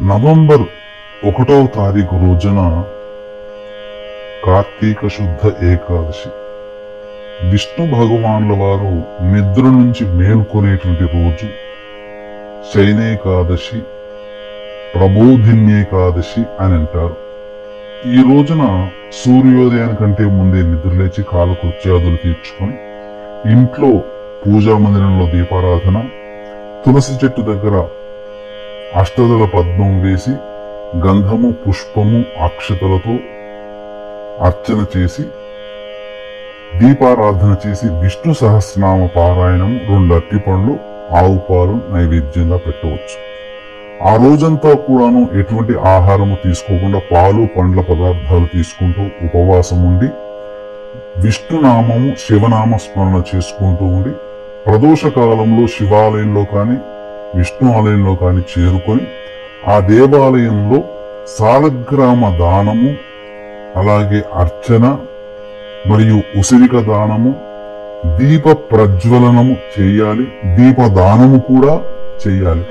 November 1వ తారీఖు రోజున కార్తీక శుద్ధ ఏకాదశి. విష్ణు భగవాన్ల వారు నిద్ర నుంచి మేల్కొనేటువంటి రోజు శయనేకాదశి, ప్రబోధిన్యేకాదశి అని అంటారు. ఈ రోజున సూర్యోదయానికంటే ముందే నిద్రలేచి కాలకృత్యాదులు తీర్చుకొని ఇంట్లో పూజా మందిరంలో దీపారాధన, తులసి చెట్టు దగ్గర అష్టదళ పద్మం వేసి గంధము, పుష్పము, అక్షతలతో అర్చన చేసి దీపారాధన చేసి విష్ణు సహస్రనామ పారాయణం, 2 అరటిపండ్లు, ఆవు పాలు నైవేద్యంగా పెట్టవచ్చు. ఆ రోజంతా కూడాను ఎటువంటి ఆహారము తీసుకోకుండా పాలు, పండ్ల పదార్థాలు తీసుకుంటూ ఉపవాసం ఉండి విష్ణునామము, శివనామ స్మరణ చేసుకుంటూ ఉండి ప్రదోష కాలంలో శివాలయంలో కానీ విష్ణు ఆలయంలో కానీ చేరుకొని ఆ దేవాలయంలో సాలగ్రామ దానము, అలాగే అర్చన మరియు ఉసిరిక దానము, దీప ప్రజ్వలనము చేయాలి, దీపదానము కూడా చేయాలి.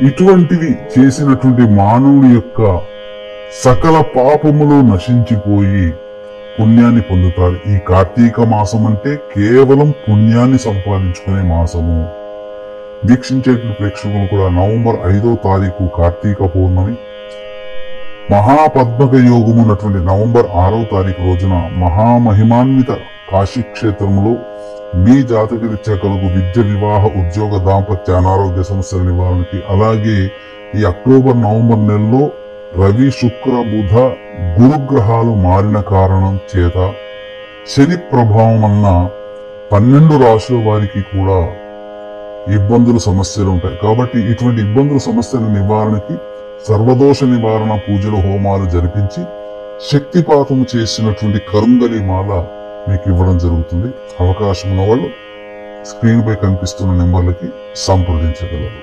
ఇటువంటివి చేసినటువంటి మానవుని యొక్క సకల పాపములు నశించిపోయి పుణ్యాన్ని పొందుతారు. ఈ కార్తీక మాసం అంటే కేవలం పుణ్యాన్ని సంపాదించుకునే మాసము. వీక్షించేటువంటి ప్రేక్షకులు కూడా నవంబర్ 5వ తారీఖు కార్తీక పౌర్ణమి, మహాపద్మక యోగం ఉన్నటువంటి నవంబర్ 6వ తారీఖు రోజున మహామహిమాన్విత కాశీ క్షేత్రంలో మీ జాతకరీత్యా కలుగు విద్య, వివాహ, ఉద్యోగ, దాంపత్య, అనారోగ్య సమస్యల నివారణకి, అలాగే ఈ అక్టోబర్, నవంబర్ నెలలో రవి, శుక్ర, బుధ, గురుగ్రహాలు మారిన కారణం చేత శని ప్రభావం వలన 12 రాశుల వారికి కూడా ఇబ్బందులు, సమస్యలు ఉంటాయి. కాబట్టి ఇటువంటి ఇబ్బందుల, సమస్యల నివారణకి సర్వదోష నివారణ పూజలు, హోమాలు జరిపించి శక్తిపాతము చేసినటువంటి కరుంగలి మాల మీకు ఇవ్వడం జరుగుతుంది. అవకాశం ఉన్న వాళ్ళు స్క్రీన్ పై కనిపిస్తున్న నెంబర్లకి సంప్రదించగలరు.